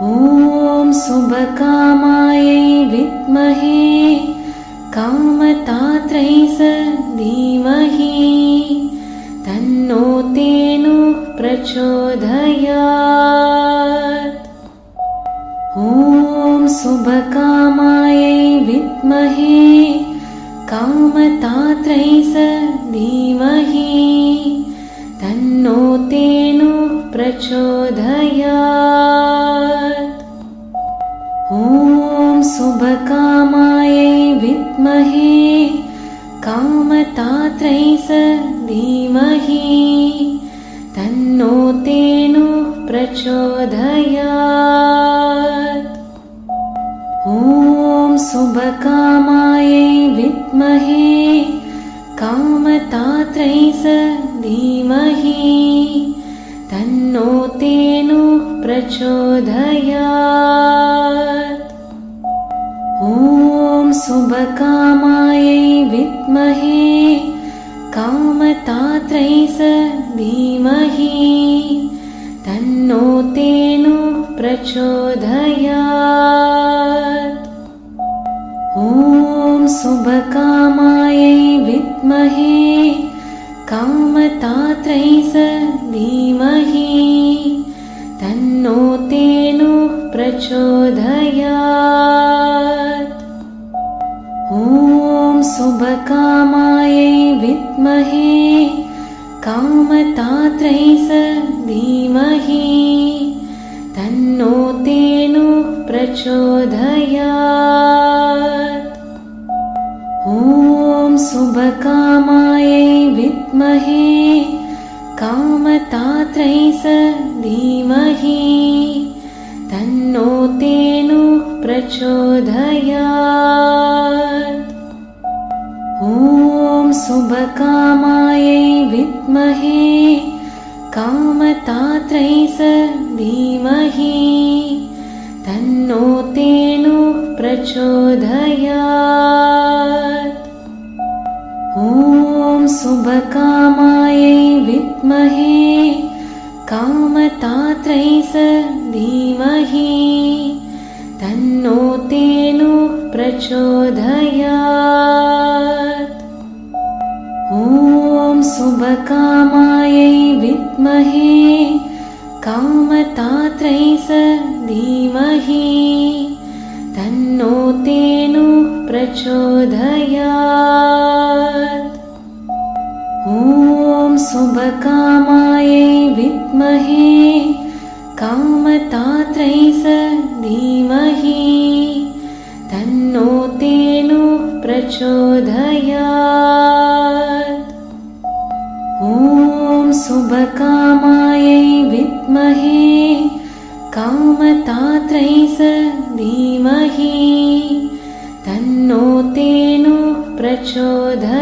ॐ शुभकामायै विद्महे कामतात्रै धीमहि तन्नो धेनुः प्रचोदयात्। ॐ शुभकामायै विद्महे कामतात्रै धीमहि तन्नो धेनुः प्रचोदयात्। ॐ शुभकामायै विद्महे कामतात्रै धीमहि तन्नो धेनुः प्रचोदयात्। ॐ शुभकामायै विद्महे कामतात्रै धीमहि तन्नो धेनुः प्रचोदयात्। ॐ शुभकामायै विद्महे कामतात्रै धीमहि तन्नो धेनुः प्रचोदयात्। ॐ शुभकामायै विद्महे कामतात्रै धीमहि तन्नो धेनुः प्रचोदयात्। ॐ शुभकामायै विद्महे कामतात्रै धीमहि तन्नो धेनुः प्रचोदयात्। ॐ शुभकामायै विद्महे कामतात्रै धीमहि तन्नो धेनुः प्रचोदयात्। ॐ शुभकामायै विद्महे कामतात्रै धीमहि तन्नो धेनुः प्रचोदयात्। ॐ शुभकामायै विद्महे कामतात्रै धीमहि तन्नो धेनुः प्रचोदयात्। ॐ शुभकामायै विद्महे कामतात्रै धीमहि तन्नो धेनुः प्रचोदयात्। ॐ शुभकामायै विद्महे कामतात्रै धीमहि तन्नो धेनुः प्रचोदयात्। ॐ शुभकामायै विद्महे कामतात्रै धीमहि तन्नो धेनुः प्रचोदयात्।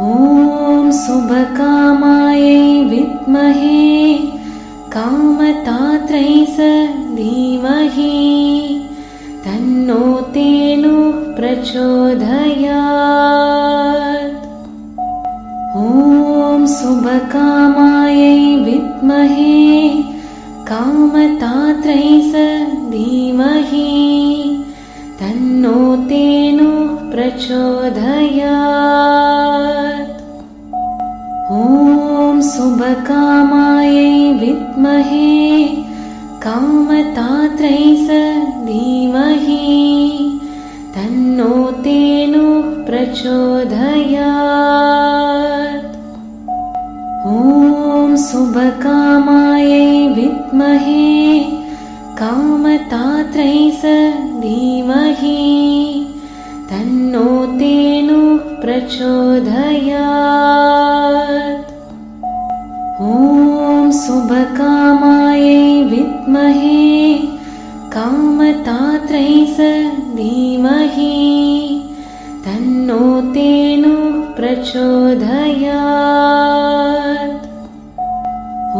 ॐ शुभकामायै विद्महे कामतात्रै धीमहि तन्नो धेनुः प्रचोदयात्। ॐ शुभकामायै विद्महे कामतात्रै धीमहि तन्नो धेनुः प्रचोदयात्। ॐ शुभकामायै विद्महे कामतात्रै धीमहि तन्नो धेनुः प्रचोदयात्। ॐ शुभकामायै विद्महे कामतात्रै धीमहि तन्नो धेनुः प्रचोदयात्। ॐ शुभकामायै विद्महे कामतात्रै धीमहि तन्नो धेनुः प्रचोदयात्।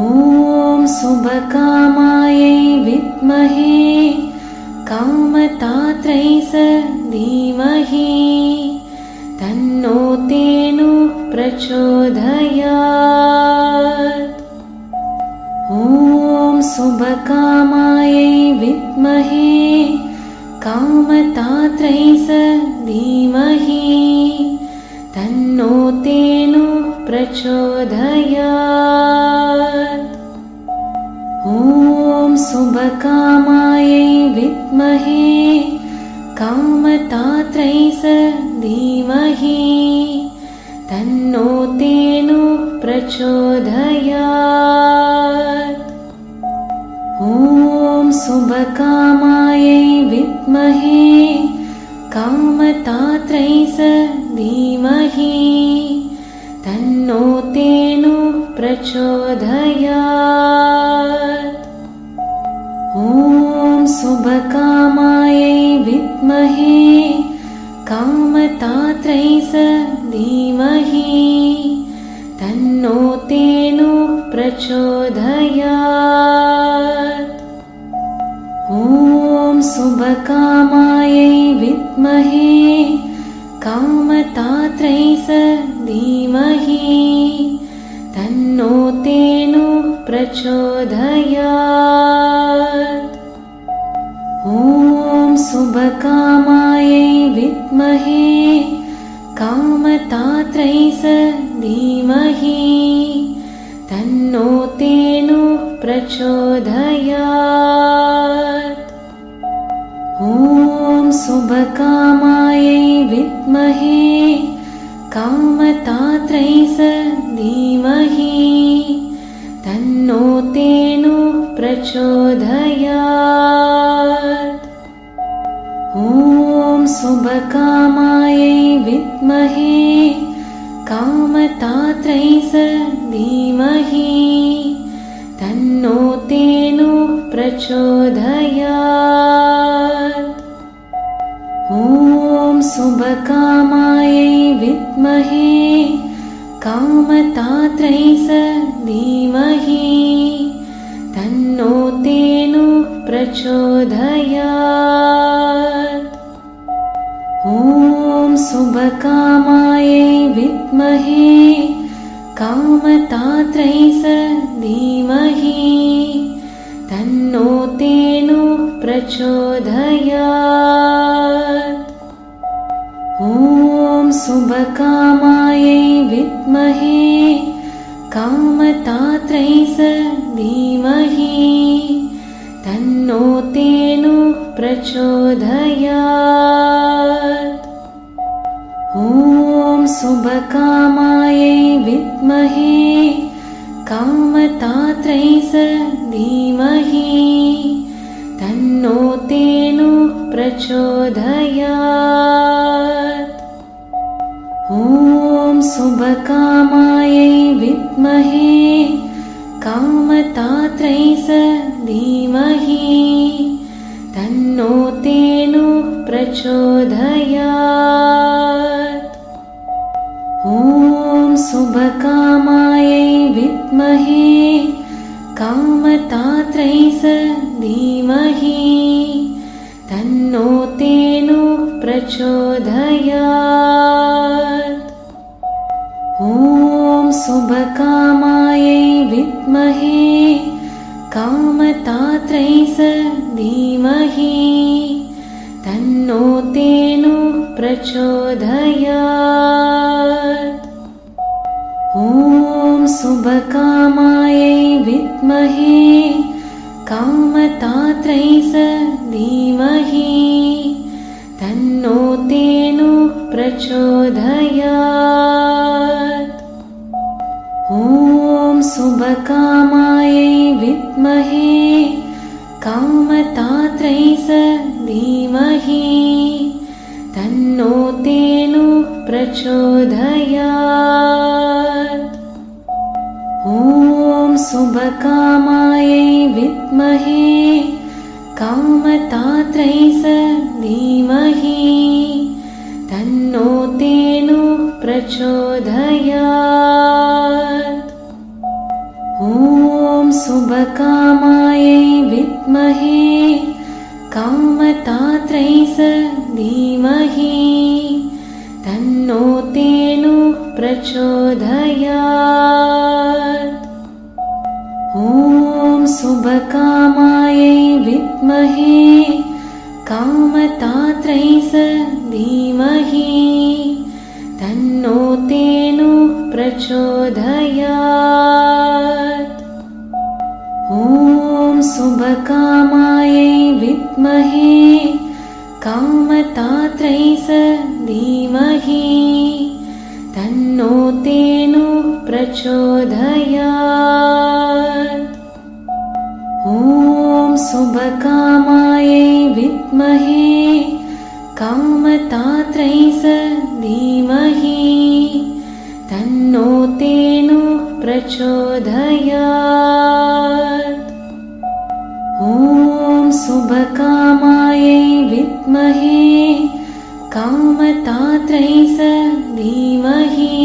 ॐ शुभकामायै विद्महे कामतात्रै धीमहि तन्नो धेनुः प्रचोदयात्। ॐ शुभकामायै विद्महे कामतात्रै स धीमहि तन्नो धेनुः प्रचोदयात्। ॐ शुभकामायै विद्महे कामतात्रै स धीमहि तन्नो धेनुः प्रचोदयात्। ॐ शुभकामायै विद्महे कामतात्रै स धीमहि तन्नो धेनुः प्रचोदयात्। ॐ शुभकामायै विद्महे कामतात्रै स धीमहि तन्नो धेनुः प्रचोदयात्। ॐ शुभकामायै विद्महे कामतात्रै स धीमहि तन्नो धेनुः प्रचोदयात्। ॐ शुभकामायै विद्महे कामतात्रै स धीमहि तन्नो धेनुः प्रचोदयात्। ॐ शुभकामायै विद्महे कामतात्रै स धीमहि तन्नो धेनुः प्रचोदयात्। ॐ शुभकामायै विद्महे कामतात्रै स धीमहि तन्नो धेनुः प्रचोदयात्। ॐ शुभकामायै विद्महे कामतात्रै स धीमहि तन्नो धेनुः प्रचोदयात्। ॐ शुभकामायै विद्महे कामतात्रै स धीमहि तन्नो धेनुः प्रचोदयात्। ॐ शुभकामायै विद्महे कामतात्रै स धीमहि तन्नो धेनुः प्रचोदयात्। ॐ शुभकामायै विद्महे कामतात्रै स धीमहि तन्नो धेनुः प्रचोदयात्। ॐ शुभकामायै विद्महे कामतात्रै स धीमहि तन्नो धेनुः प्रचोदयात्। ॐ शुभकामायै विद्महे कामतात्रै स धीमहि तन्नो धेनुः प्रचोदयात्। ॐ शुभकामायै विद्महे कामतात्रै स धीमहि तन्नो धेनुः प्रचोदयात्। ॐ शुभकामायै विद्महे कामतात्रै स धीमहि तन्नो धेनुः प्रचोदयात्। ॐ शुभकामायै विद्महे कामतात्रै स धीमहि तन्नो धेनुः प्रचोदयात्। ॐ शुभकामायै विद्महे कामतात्रै स धीमहि तन्नो धेनुः प्रचोदयात्। ॐ शुभकामायै विद्महे कामतात्रै स धीमहि तन्नो धेनुः प्रचोदयात्। ॐ शुभकामायै विद्महे कामतात्रै धीमहि तन्नो धेनुः प्रचोदयात्। ॐ शुभकामायै विद्महे कामतात्रै धीमहि तन्नो धेनुः प्रचोदयात्। ॐ शुभकामायै विद्महे कामतात्रै धीमहि तन्नो धेनुः प्रचोदयात्। ॐ शुभकामायै विद्महे कामतात्रै धीमहि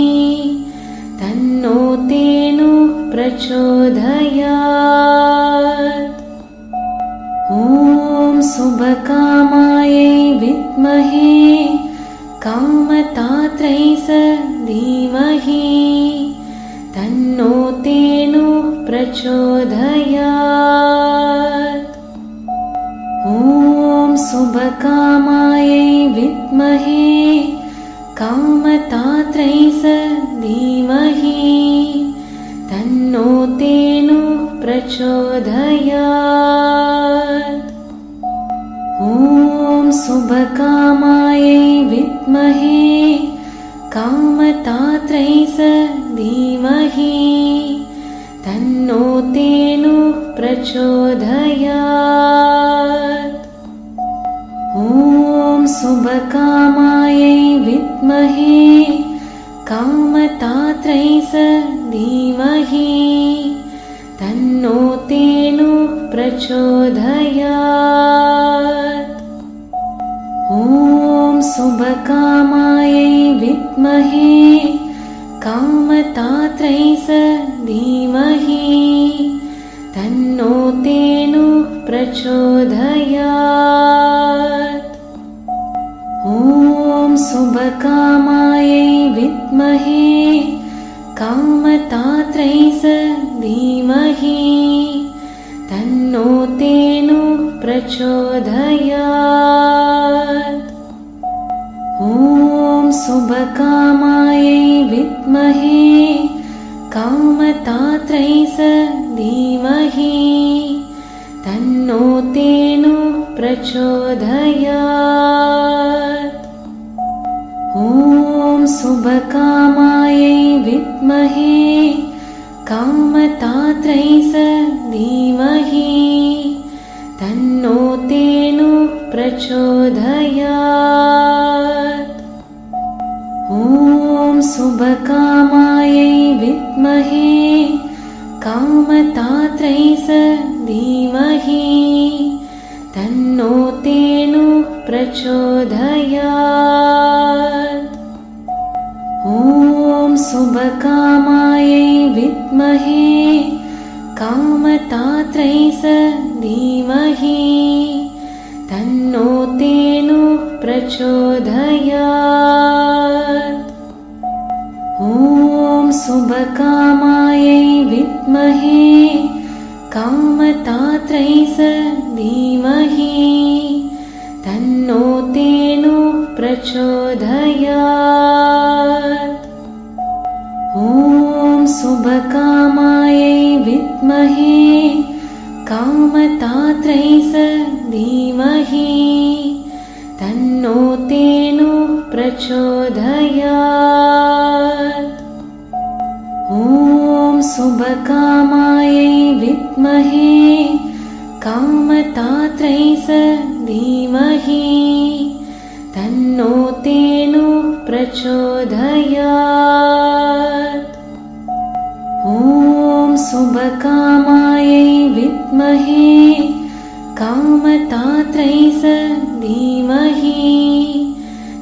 तन्नो धेनुः प्रचोदयात्। ॐ शुभकामायै विद्महे कामतात्रै धीमहि तन्नो धेनुः प्रचोदयात्। ॐ शुभकामायै विद्महे कामतात्रै धीमहि तन्नो धेनुः प्रचोदयात्। ॐ शुभकामायै विद्महे कामतात्रै धीमहि तन्नो धेनुः प्रचोदयात्। ॐ शुभकामायै विद्महे कामतात्रै धीमहि तन्नो धेनुः प्रचोदयात्। ॐ शुभकामायै विद्महे कामतात्रै धीमहि तन्नो धेनुः प्रचोदयात्। ॐ शुभकामायै विद्महे कामतात्रै धीमहि तन्नो धेनुः प्रचोदयात्। ॐ शुभकामायै विद्महे कामतात्रै धीमहि तन्नो धेनुः प्रचोदयात्। ॐ शुभकामायै विद्महे कामतात्रै धीमहि तन्नो धेनुः प्रचोदयात्। ॐ शुभकामायै विद्महे कामतात्रै धीमहि तन्नो धेनुः प्रचोदयात्। ॐ शुभकामायै विद्महे कामतात्रै धीमहि तन्नो धेनुः प्रचोदयात्। ॐ शुभकामायै विद्महे कामतात्रै धीमहि तन्नो धेनुः प्रचोदयात्। ॐ शुभकामायै विद्महे कामतात्रै धीमहि तन्नो धेनुः प्रचोदयात्। ॐ शुभकामायै विद्महे कामतात्रै धीमहि तन्नो धेनुः प्रचोदयात्। ॐ शुभकामायै विद्महे कामतात्रै धीमहि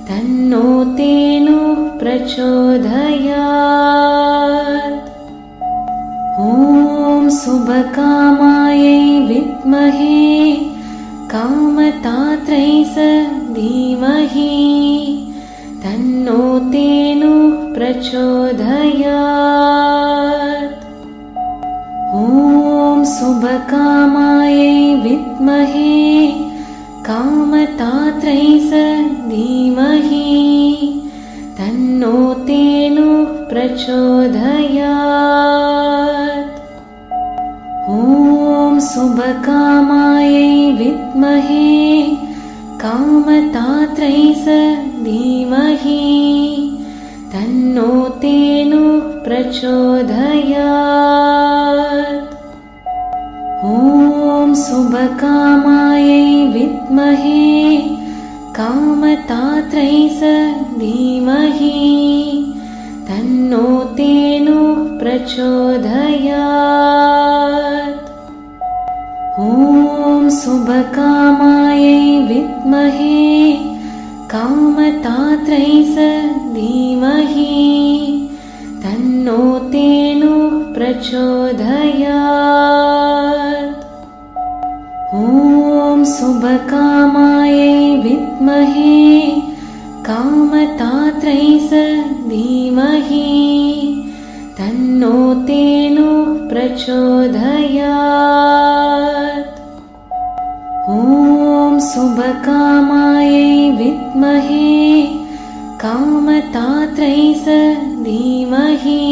तन्नो धेनुः प्रचोदयात्। ॐ शुभकामायै विद्महे कामतात्रै धीमहि तन्नो धेनुः प्रचोदयात्। ॐ शुभकामायै विद्महे कामतात्रै स धीमहि तन्नो धेनुः प्रचोदयात्। ॐ शुभकामायै विद्महे कामतात्रै स धीमहि तन्नो धेनुः प्रचोदयात्। ॐ शुभकामायै विद्महे कामतात्रै स धीमहि तन्नो धेनुः प्रचोदयात्। ॐ शुभकामायै विद्महे कामतात्रै स धीमहि तन्नो धेनुः प्रचोदयात्। ॐ शुभकामायै विद्महे कामतात्रै स धीमहि तन्नो धेनुः प्रचोदयात्। ॐ शुभकामायै विद्महे कामतात्रै स धीमहि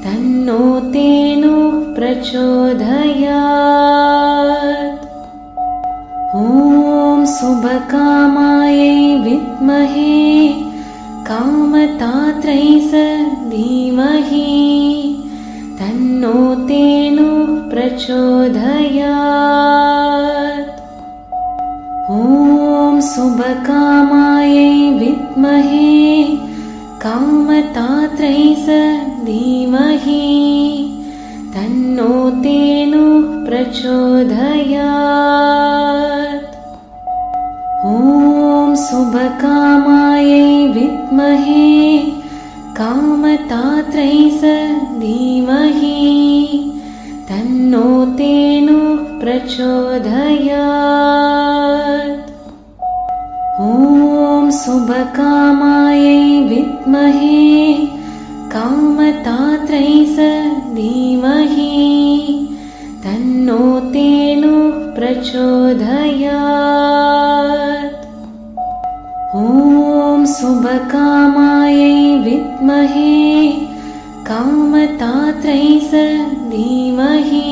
तन्नो धेनुः प्रचोदयात्। ॐ शुभकामायै विद्महे कामतात्रै स धीमहि तन्नो धेनुः प्रचोदयात्। ॐ शुभकामायै विद्महे कामतात्रै स धीमहि तन्नो धेनुः प्रचोदयात्। ॐ शुभकामायै विद्महे कामतात्रै स धीमहि तन्नो धेनुः प्रचोदयात्। ॐ शुभकामायै विद्महे कामतात्रै स धीमहि तन्नो धेनुः प्रचोदयात्। ॐ शुभकामायै विद्महे कामतात्रै स धीमहि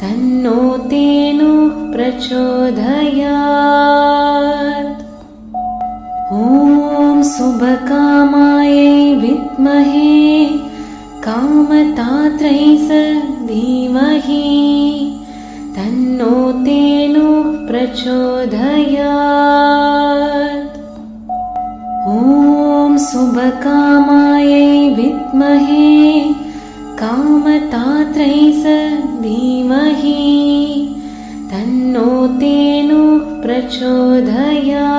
तन्नो धेनुः प्रचोदयात्। ॐ शुभकामायै विद्महे कामतात्रै स धीमहि तन्नो धेनुः प्रचोदयात्। ॐ शुभकामायै विद्महे कामतात्रै स धीमहि तन्नो धेनुः प्रचोदयात्।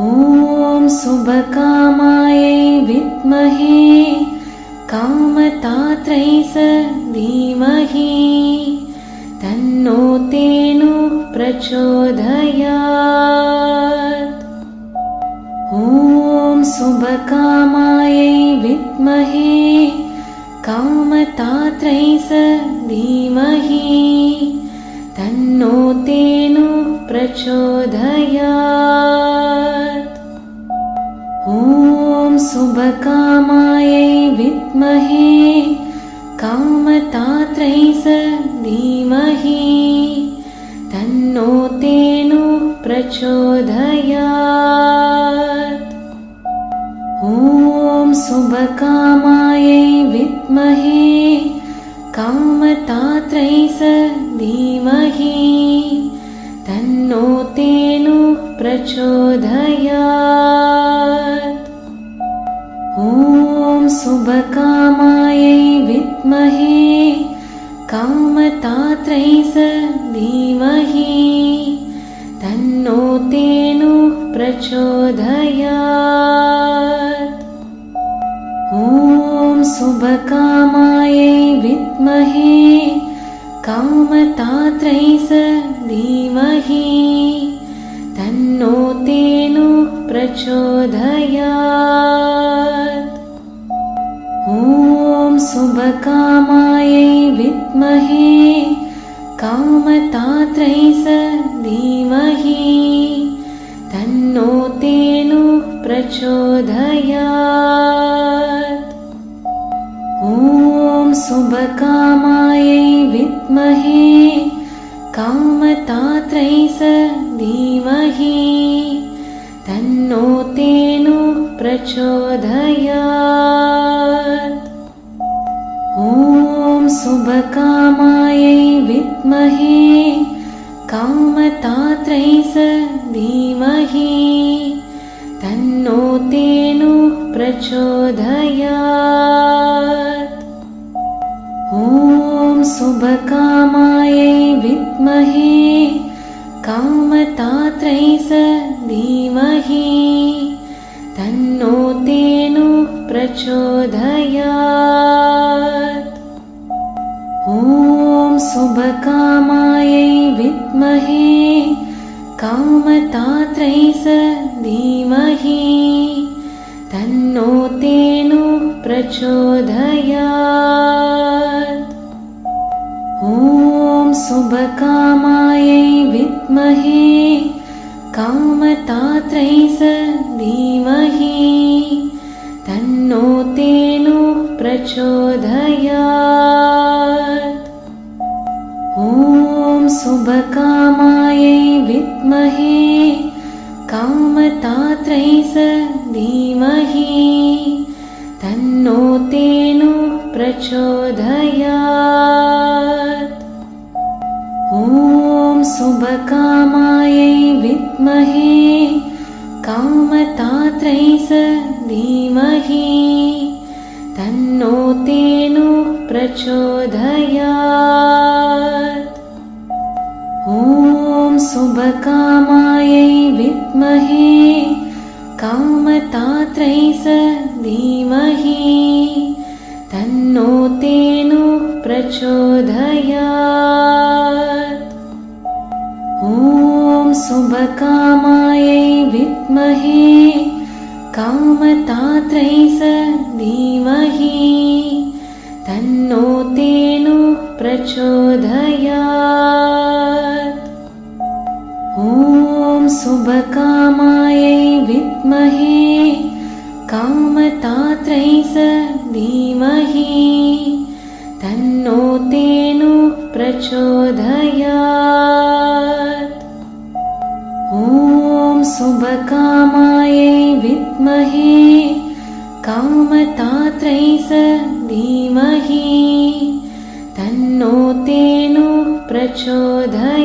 ॐ शुभकामायै विद्महे कामतात्रै स धीमहि तन्नो धेनुः प्रचोदयात्। ॐ शुभकामायै विद्महे कामतात्रै स धीमहि तन्नो धेनुः प्रचोदयात्। ॐ शुभकामायै विद्महे कामतात्रै स धीमहि तन्नो धेनुः प्रचोदयात्। ॐ शुभकामायै विद्महे कामतात्रै स धीमहि तन्नो धेनुः प्रचोदयात्। ॐ शुभकामायै विद्महे कामतात्रै स धीमहि तन्नो धेनुः प्रचोदयात्। ॐ शुभकामायै विद्महे कामतात्रै स धीमहि तन्नो धेनुः प्रचोदयात्। ॐ शुभकामायै शुभकामायै विद्महे कामतात्रै धीमहि तन्नो धेनुः प्रचोदयात्। ॐ शुभकामायै विद्महे कामतात्रै धीमहि तन्नो धेनुः प्रचोदयात्। ॐ शुभकामायै विद्महे कामतात्रै धीमहि तन्नो धेनुः प्रचोदयात्। ॐ शुभकामायै विद्महे कामतात्रै धीमहि तन्नो धेनुः प्रचोदयात्। ॐ शुभकामायै विद्महे कामतात्रै धीमहि तन्नो धेनुः प्रचोदयात्। ॐ शुभकामायै विद्महे कामतात्रै धीमहि तन्नो धेनुः प्रचोदयात्। ॐ शुभकामायै विद्महे कामतात्रै धीमहि तन्नो धेनुः प्रचोदयात्। ॐ शुभकामायै विद्महे कामतात्रै धीमहि तन्नो धेनुः प्रचोदयात्। ॐ शुभकामायै विद्महे कामतात्रै धीमहि तन्नो धेनुः प्रचोदयात्। ॐ शुभकामायै विद्महे कामतात्रै धीमहि तन्नो धेनुः प्रचोदयात्। ॐ शुभकामायै विद्महे कामतात्रै धीमहि तन्नो धेनुः प्रचोदयात्। ॐ शुभकामायै विद्महे कामतात्रै धीमहि तन्नो धेनुः प्रचोदयात्।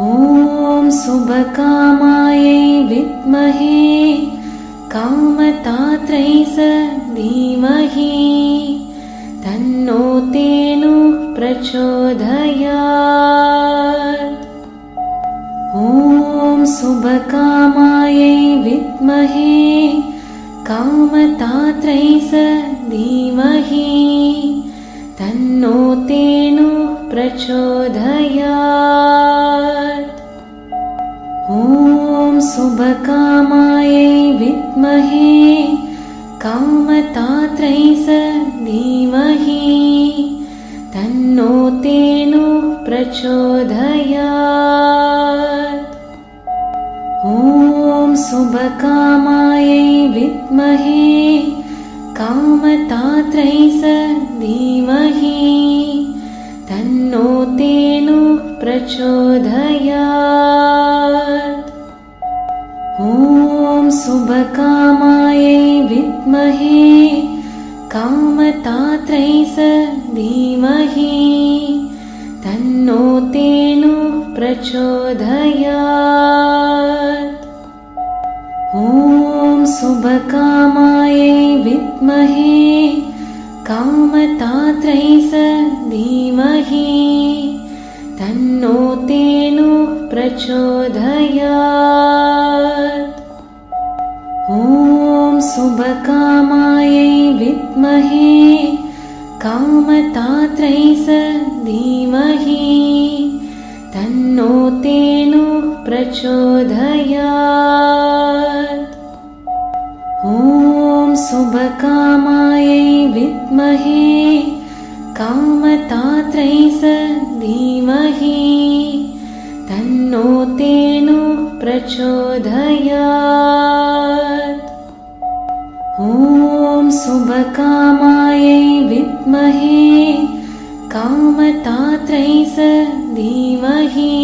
ॐ शुभकामायै विद्महे कामतात्रै धीमहि तन्नो धेनुः प्रचोदयात्। ॐ शुभकामायै विद्महे कामतात्रै धीमहि तन्नो धेनुः प्रचोदयात्। ॐ शुभकामायै विद्महे कामतात्रै धीमहि तन्नो धेनुः प्रचोदयात्। ॐ शुभकामायै विद्महे कामतात्रै धीमहि तन्नो धेनुः प्रचोदयात्। ॐ शुभकामायै विद्महे कामतात्रै धीमहि तन्नो धेनुः प्रचोदयात्। ॐ शुभकामायै विद्महे कामतात्रै धीमहि तन्नो धेनुः प्रचोदयात्। ॐ शुभकामायै विद्महे कामतात्रै धीमहि तन्नो धेनुः प्रचोदयात्। ॐ शुभकामायै विद्महे कामतात्रै स धीमहि तन्नो धेनुः प्रचोदयात्। ॐ शुभकामायै विद्महे कामतात्रै स धीमहि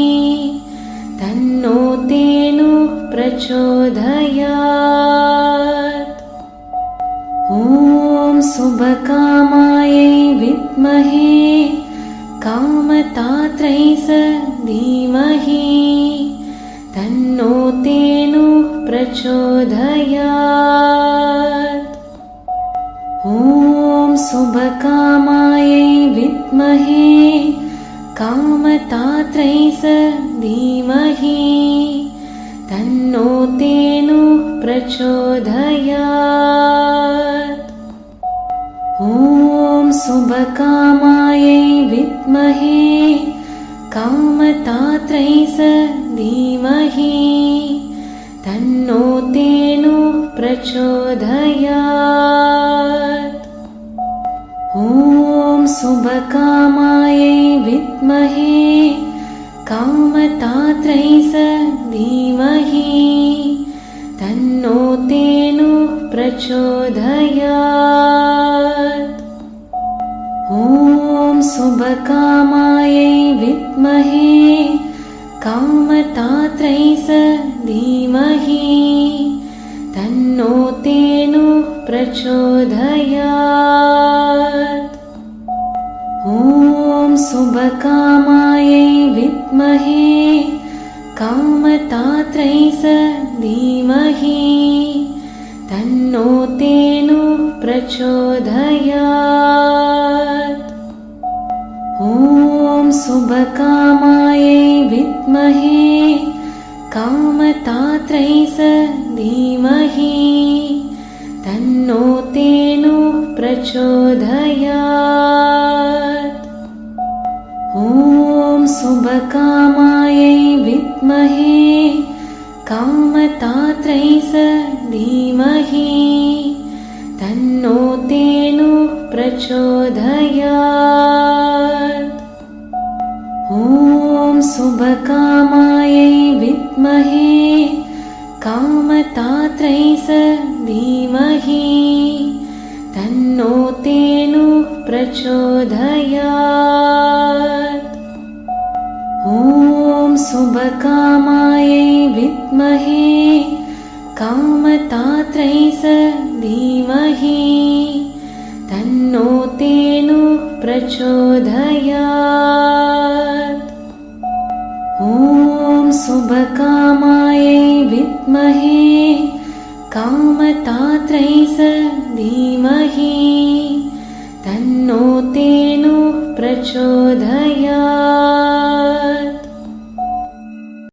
तन्नो धेनुः प्रचोदयात्। ॐ शुभकामायै विद्महे कामतात्रै स धीमहि तन्नो धेनुः प्रचोदयात्। ॐ शुभकामायै विद्महे कामतात्रै स धीमहि तन्नो धेनुः प्रचोदयात्। ॐ शुभकामायै विद्महे कामतात्रै स धीमहि तन्नो धेनुः प्रचोदयात्। ॐ शुभकामायै विद्महे कामतात्रै स धीमहि तन्नो धेनुः प्रचोदयात्। ॐ शुभकामायै विद्महे कामतात्रै स धीमहि तन्नो धेनुः प्रचोदयात्। ॐ शुभकामायै विद्महे कामतात्रै स धीमहि तन्नो धेनुः प्रचोदयात्। ॐ शुभकामायै विद्महे कामतात्रै स धीमहि तन्नो धेनुः प्रचोदयात्। ॐ शुभकामायै विद्महे कामतात्रै स धीमहि तन्नो धेनुः प्रचोदयात्। ॐ शुभकामायै विद्महे कामतात्रै स धीमहि तन्नो धेनुः प्रचोदयात्। ॐ शुभकामायै विद्महे कामतात्रै स धीमहि तन्नो धेनुः प्रचोदयात्। ॐ शुभकामायै विद्महे कामतात्रै स धीमहि तन्नो धेनुः प्रचोदयात्।